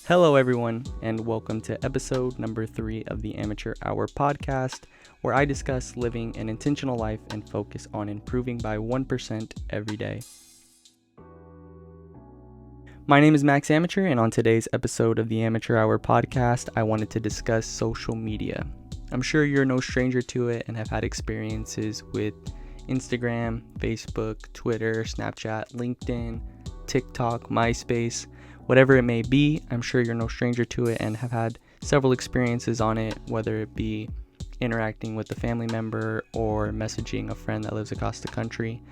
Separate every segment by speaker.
Speaker 1: Hello, everyone, and welcome to episode number 3 of the Amateur Hour podcast, where I discuss living an intentional life and focus on improving by 1% every day. My name is Max Amateur, and on today's episode of the Amateur Hour podcast, I wanted to discuss social media. I'm sure you're no stranger to it and have had experiences with Instagram, Facebook, Twitter, Snapchat, LinkedIn, TikTok, MySpace, whatever it may be. I'm sure you're no stranger to it and have had several experiences on it, whether it be interacting with a family member or messaging a friend that lives across the country.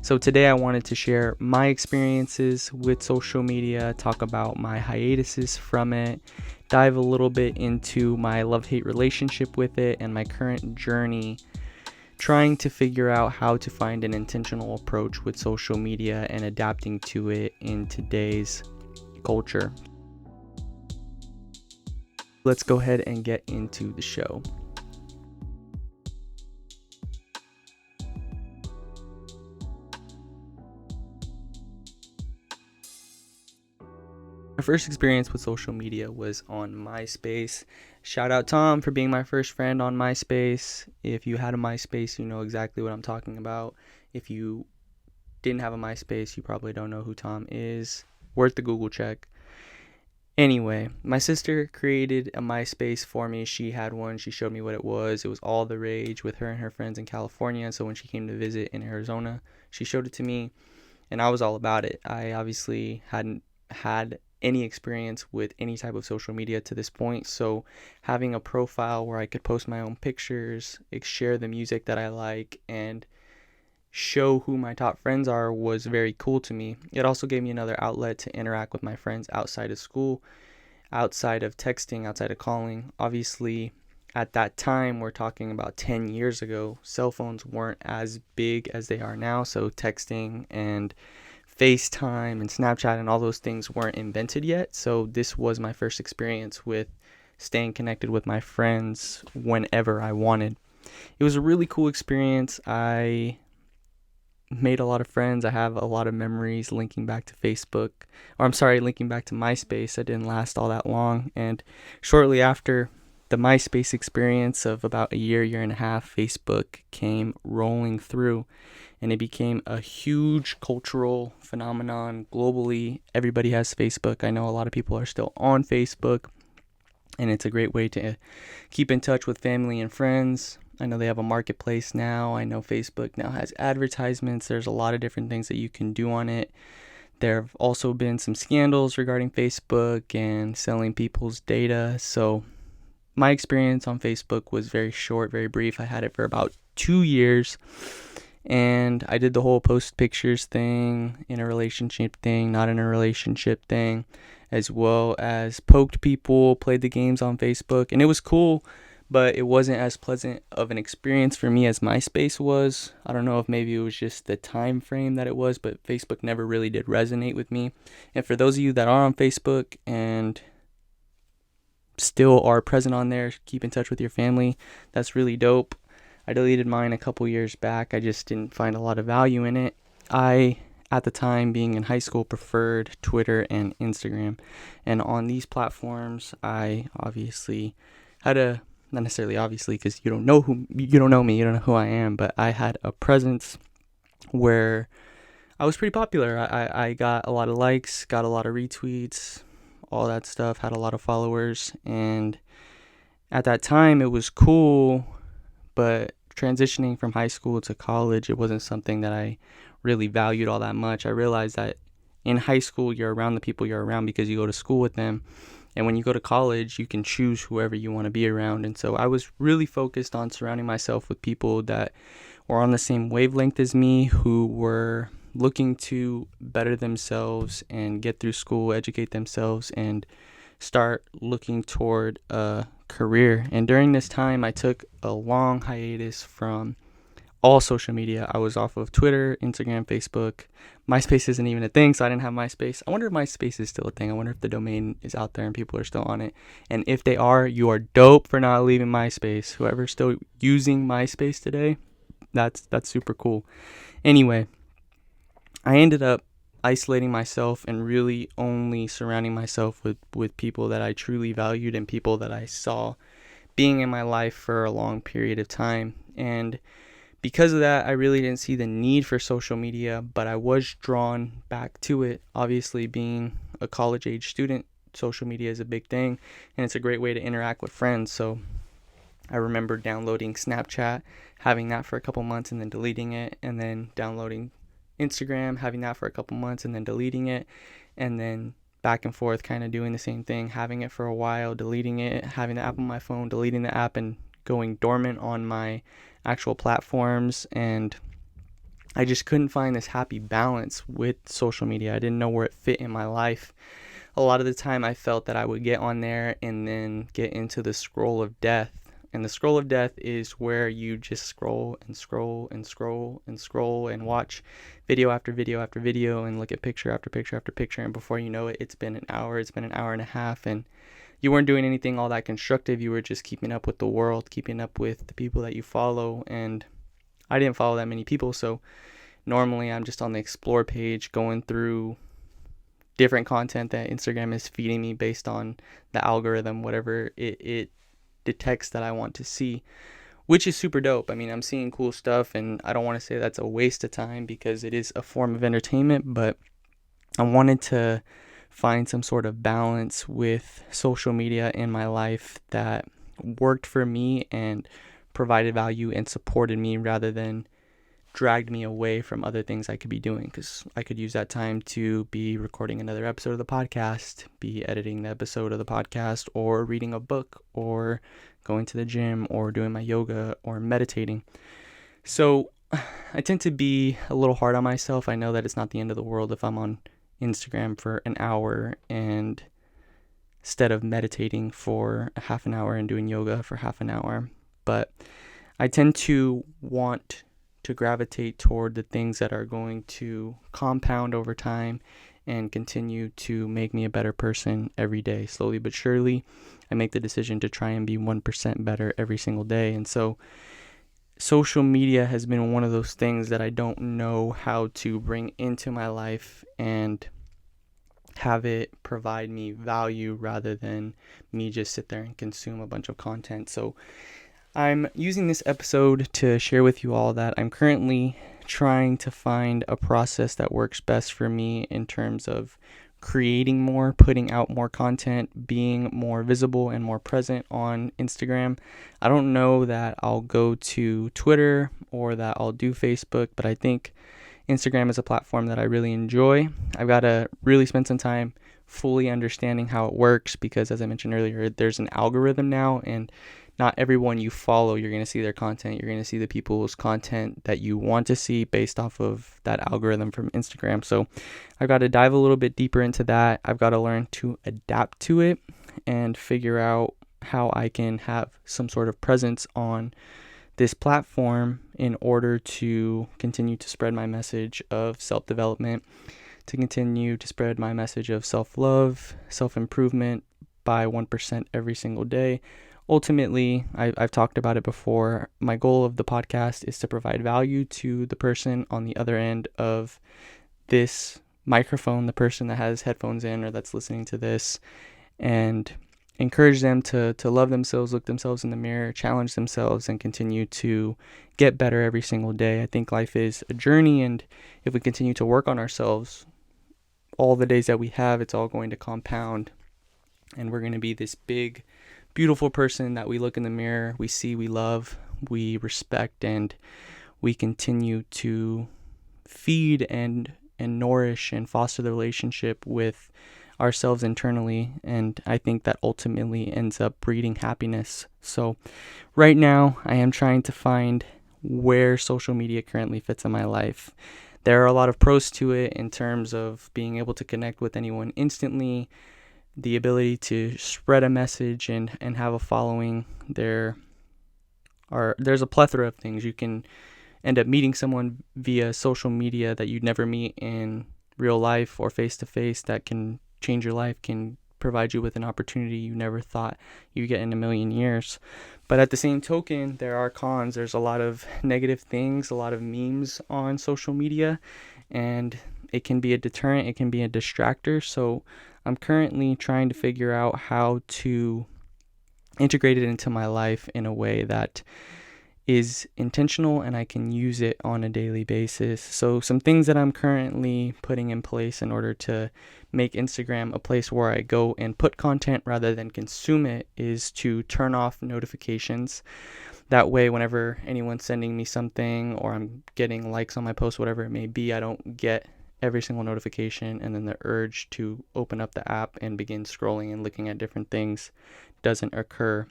Speaker 1: So today I wanted to share my experiences with social media, talk about my hiatuses from it, dive a little bit into my love-hate relationship with it and my current journey trying to figure out how to find an intentional approach with social media and adapting to it in today's culture. Let's go ahead and get into the show. My first experience with social media was on MySpace. Shout out Tom for being my first friend on MySpace. If you had a MySpace, you know exactly what I'm talking about. If you didn't have a MySpace, you probably don't know who Tom is. Worth the Google check. Anyway, my sister created a MySpace for me. She had one. She showed me what it was. It was all the rage with her and her friends in California. So when she came to visit in Arizona, she showed it to me, and I was all about it. I obviously hadn't had any experience with any type of social media to this point, so having a profile where I could post my own pictures, share the music that I like, and show who my top friends are was very cool to me. It also gave me another outlet to interact with my friends outside of school, outside of texting, outside of calling. Obviously, at that time, we're talking about 10 years ago, cell phones weren't as big as they are now, so texting and FaceTime and Snapchat and all those things weren't invented yet. So this was my first experience with staying connected with my friends whenever I wanted. It was a really cool experience. I made a lot of friends. I have a lot of memories linking back to linking back to MySpace. It didn't last all that long. And shortly after the MySpace experience of about a year and a half, Facebook came rolling through, and it became a huge cultural phenomenon globally. Everybody has Facebook. I know a lot of people are still on Facebook, and it's a great way to keep in touch with family and friends. I know they have a marketplace now. I know Facebook now has advertisements. There's a lot of different things that you can do on it. There have also been some scandals regarding Facebook and selling people's data. So my experience on Facebook was very short, very brief. I had it for about 2 years, and I did the whole post pictures thing, in a relationship thing, not in a relationship thing, as well as poked people, played the games on Facebook, and it was cool, but it wasn't as pleasant of an experience for me as MySpace was. I don't know if maybe it was just the time frame that it was, but Facebook never really did resonate with me. And for those of you that are on Facebook and still are present on there, keep in touch with your family, that's really dope. I deleted mine a couple years back. I just didn't find a lot of value in it. I, at the time, being in high school, preferred Twitter and Instagram. And on these platforms, I obviously had not necessarily obviously, because you don't know me, you don't know who I am, but I had a presence where I was pretty popular. I got a lot of likes, got a lot of retweets, all that stuff, had a lot of followers, and at that time it was cool, but transitioning from high school to college, it wasn't something that I really valued all that much. I realized that in high school, you're around the people you're around because you go to school with them, and when you go to college, you can choose whoever you want to be around. And so I was really focused on surrounding myself with people that were on the same wavelength as me, who were looking to better themselves and get through school, educate themselves, and start looking toward a career. And during this time, I took a long hiatus from all social media. I was off of Twitter, Instagram, Facebook. MySpace isn't even a thing, so I didn't have MySpace. I wonder if MySpace is still a thing. I wonder if the domain is out there and people are still on it. And if they are, you are dope for not leaving MySpace. Whoever's still using MySpace today, that's super cool. Anyway, I ended up isolating myself and really only surrounding myself with people that I truly valued and people that I saw being in my life for a long period of time. And because of that, I really didn't see the need for social media, but I was drawn back to it. Obviously, being a college age student, social media is a big thing, and it's a great way to interact with friends. So I remember downloading Snapchat, having that for a couple months and then deleting it, and then downloading Instagram, having that for a couple months and then deleting it, and then back and forth kind of doing the same thing, having it for a while, deleting it, having the app on my phone, deleting the app, and going dormant on my actual platforms. And I just couldn't find this happy balance with social media. I didn't know where it fit in my life. A lot of the time I felt that I would get on there and then get into the scroll of death. And the scroll of death is where you just scroll and scroll and scroll and scroll and watch video after video after video and look at picture after picture after picture. And before you know it, it's been an hour and a half. And you weren't doing anything all that constructive. You were just keeping up with the world, keeping up with the people that you follow. And I didn't follow that many people. So normally I'm just on the explore page going through different content that Instagram is feeding me based on the algorithm, whatever it detects that I want to see, which is super dope. I mean, I'm seeing cool stuff, and I don't want to say that's a waste of time because it is a form of entertainment, but I wanted to find some sort of balance with social media in my life that worked for me and provided value and supported me rather than dragged me away from other things I could be doing, because I could use that time to be recording another episode of the podcast, be editing the episode of the podcast, or reading a book, or going to the gym, or doing my yoga, or meditating. So I tend to be a little hard on myself. I know that it's not the end of the world if I'm on Instagram for an hour and instead of meditating for a half an hour and doing yoga for half an hour. But I tend to want to gravitate toward the things that are going to compound over time and continue to make me a better person every day. Slowly but surely, I make the decision to try and be 1% better every single day. And so social media has been one of those things that I don't know how to bring into my life and have it provide me value rather than me just sit there and consume a bunch of content. So I'm using this episode to share with you all that I'm currently trying to find a process that works best for me in terms of creating more, putting out more content, being more visible and more present on Instagram. I don't know that I'll go to Twitter or that I'll do Facebook, but I think Instagram is a platform that I really enjoy. I've got to really spend some time fully understanding how it works because, as I mentioned earlier, there's an algorithm now, and not everyone you follow, you're going to see their content. You're going to see the people's content that you want to see based off of that algorithm from Instagram. So I've got to dive a little bit deeper into that. I've got to learn to adapt to it and figure out how I can have some sort of presence on this platform in order to continue to spread my message of self-development, to continue to spread my message of self-love, self-improvement by 1% every single day. Ultimately, I've talked about it before, my goal of the podcast is to provide value to the person on the other end of this microphone, the person that has headphones in or that's listening to this, and encourage them to love themselves, look themselves in the mirror, challenge themselves, and continue to get better every single day. I think life is a journey, and if we continue to work on ourselves, all the days that we have, it's all going to compound, and we're going to be this big, beautiful person that we look in the mirror, we see, we love, we respect, and we continue to feed and nourish and foster the relationship with ourselves internally. And I think that ultimately ends up breeding happiness. So right now I am trying to find where social media currently fits in my life. There are a lot of pros to it in terms of being able to connect with anyone instantly, the ability to spread a message and have a following. There's a plethora of things. You can end up meeting someone via social media that you'd never meet in real life or face to face that can change your life, can provide you with an opportunity you never thought you'd get in a million years. But at the same token, there are cons. There's a lot of negative things, a lot of memes on social media, and it can be a deterrent, it can be a distractor. So I'm currently trying to figure out how to integrate it into my life in a way that is intentional and I can use it on a daily basis. So some things that I'm currently putting in place in order to make Instagram a place where I go and put content rather than consume it is to turn off notifications. That way, whenever anyone's sending me something or I'm getting likes on my post, whatever it may be, I don't get every single notification, and then the urge to open up the app and begin scrolling and looking at different things doesn't occur.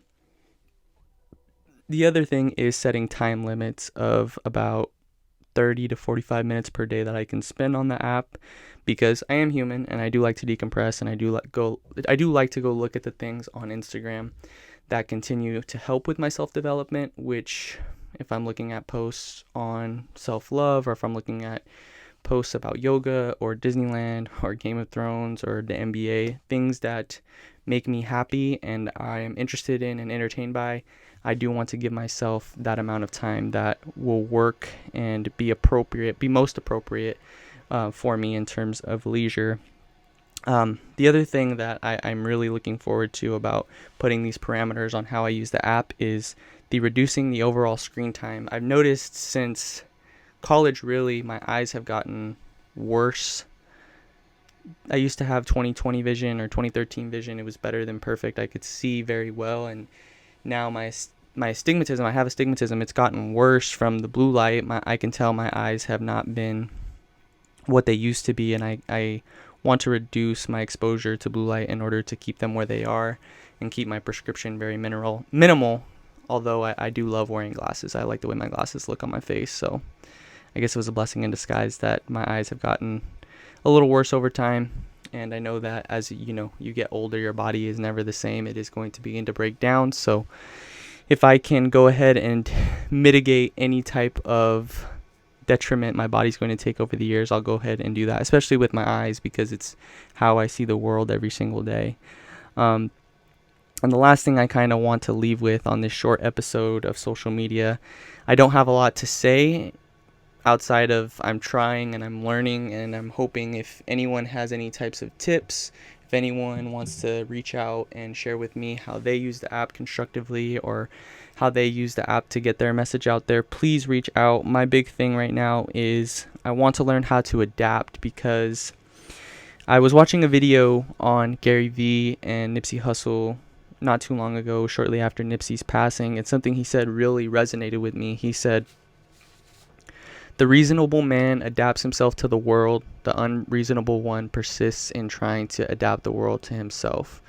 Speaker 1: The other thing is setting time limits of about 30 to 45 minutes per day that I can spend on the app, because I am human and I do like to decompress, and I do like to go look at the things on Instagram that continue to help with my self-development, which if I'm looking at posts on self-love, or if I'm looking at posts about yoga or Disneyland or Game of Thrones or the NBA, things that make me happy and I am interested in and entertained by, I do want to give myself that amount of time that will work and be most appropriate for me in terms of leisure. The other thing that I'm really looking forward to about putting these parameters on how I use the app is reducing the overall screen time. I've noticed since college, really, my eyes have gotten worse. I used to have 20/20 vision or 20/13 vision. It was better than perfect. I could see very well, and now my astigmatism, I have astigmatism, it's gotten worse from the blue light. I can tell my eyes have not been what they used to be, and I want to reduce my exposure to blue light in order to keep them where they are and keep my prescription very minimal, although I do love wearing glasses. I like the way my glasses look on my face, so I guess it was a blessing in disguise that my eyes have gotten a little worse over time. And I know that as you get older, your body is never the same. It is going to begin to break down. So if I can go ahead and mitigate any type of detriment my body's going to take over the years, I'll go ahead and do that, especially with my eyes, because it's how I see the world every single day. And the last thing I kind of want to leave with on this short episode of social media, I don't have a lot to say outside of I'm trying and I'm learning, and I'm hoping if anyone has any types of tips, if anyone wants to reach out and share with me how they use the app constructively or how they use the app to get their message out there, please reach out. My big thing right now is I want to learn how to adapt, because I was watching a video on Gary Vee and Nipsey Hussle not too long ago, shortly after Nipsey's passing, and something he said really resonated with me. He said, "The reasonable man adapts himself to the world. The unreasonable one persists in trying to adapt the world to himself."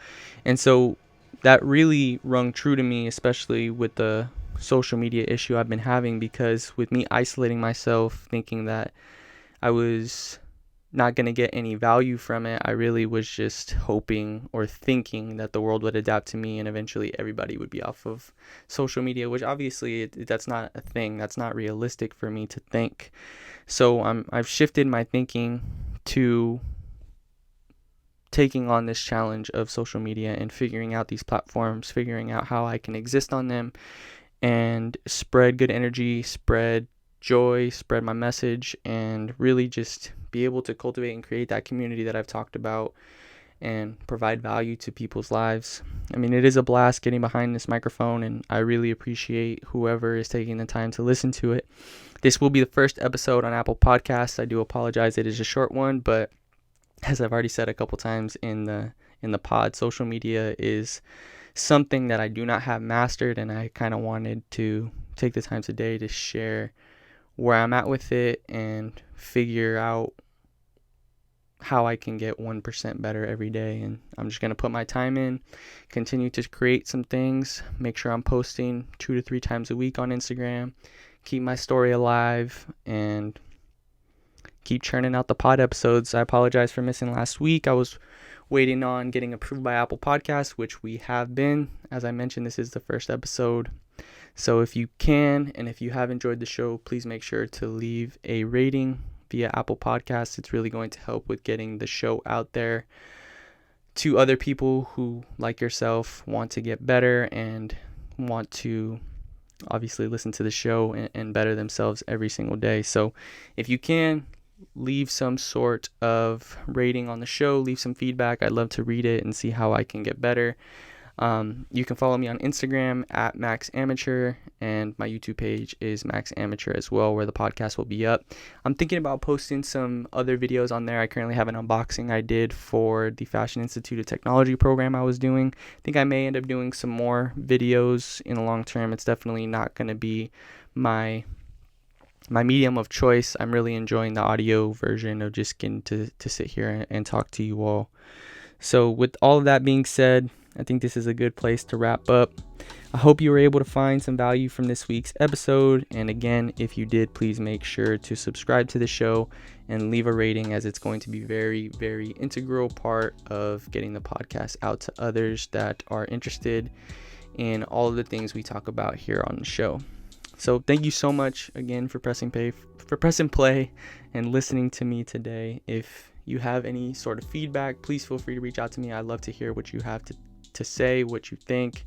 Speaker 1: And so that really rung true to me, especially with the social media issue I've been having, because with me isolating myself, thinking that I was not going to get any value from it, I really was just hoping or thinking that the world would adapt to me and eventually everybody would be off of social media, which obviously that's not a thing. That's not realistic for me to think. So I've shifted my thinking to taking on this challenge of social media and figuring out these platforms, figuring out how I can exist on them and spread good energy, spread joy, spread my message, and really just be able to cultivate and create that community that I've talked about and provide value to people's lives. I mean, it is a blast getting behind this microphone, and I really appreciate whoever is taking the time to listen to it. This will be the first episode on Apple Podcasts. I do apologize, it is a short one, but as I've already said a couple times in the pod, social media is something that I do not have mastered, and I kind of wanted to take the time today to share where I'm at with it and figure out how I can get 1% better every day. And I'm just going to put my time in, continue to create some things, make sure I'm posting 2 to 3 times a week on Instagram, keep my story alive, and keep churning out the pod episodes. I apologize for missing last week. I was waiting on getting approved by Apple Podcasts, which we have been. As I mentioned, this is the first episode. So if you can, and if you have enjoyed the show, please make sure to leave a rating via Apple Podcasts. It's really going to help with getting the show out there to other people who, like yourself, want to get better and want to obviously listen to the show and better themselves every single day. So if you can, leave some sort of rating on the show, leave some feedback. I'd love to read it and see how I can get better. You can follow me on Instagram at Max Amateur, and my YouTube page is Max Amateur as well, where the podcast will be up. I'm thinking about posting some other videos on there. I currently have an unboxing I did for the Fashion Institute of Technology program I was doing. I think I may end up doing some more videos in the long term. It's definitely not going to be my medium of choice. I'm really enjoying the audio version of just getting to sit here and talk to you all. So with all of that being said, I think this is a good place to wrap up. I hope you were able to find some value from this week's episode. And again, if you did, please make sure to subscribe to the show and leave a rating, as it's going to be very, very integral part of getting the podcast out to others that are interested in all of the things we talk about here on the show. So thank you so much again for pressing play and listening to me today. If you have any sort of feedback, please feel free to reach out to me. I'd love to hear what you have to say, what you think,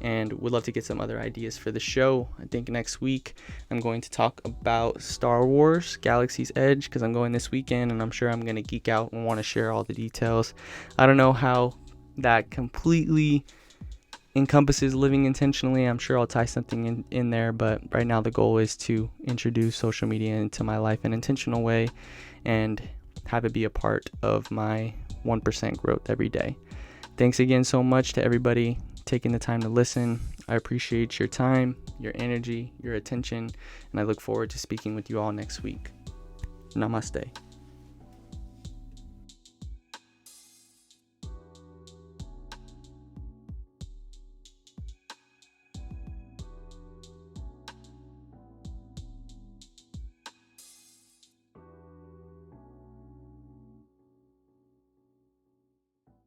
Speaker 1: and would love to get some other ideas for the show. I think next week I'm going to talk about Star Wars Galaxy's Edge, because I'm going this weekend and I'm sure I'm going to geek out and want to share all the details. I don't know how that completely encompasses living intentionally. I'm sure I'll tie something in there, but right now the goal is to introduce social media into my life in an intentional way and have it be a part of my 1% growth every day. Thanks again so much to everybody taking the time to listen. I appreciate your time, your energy, your attention, and I look forward to speaking with you all next week. Namaste.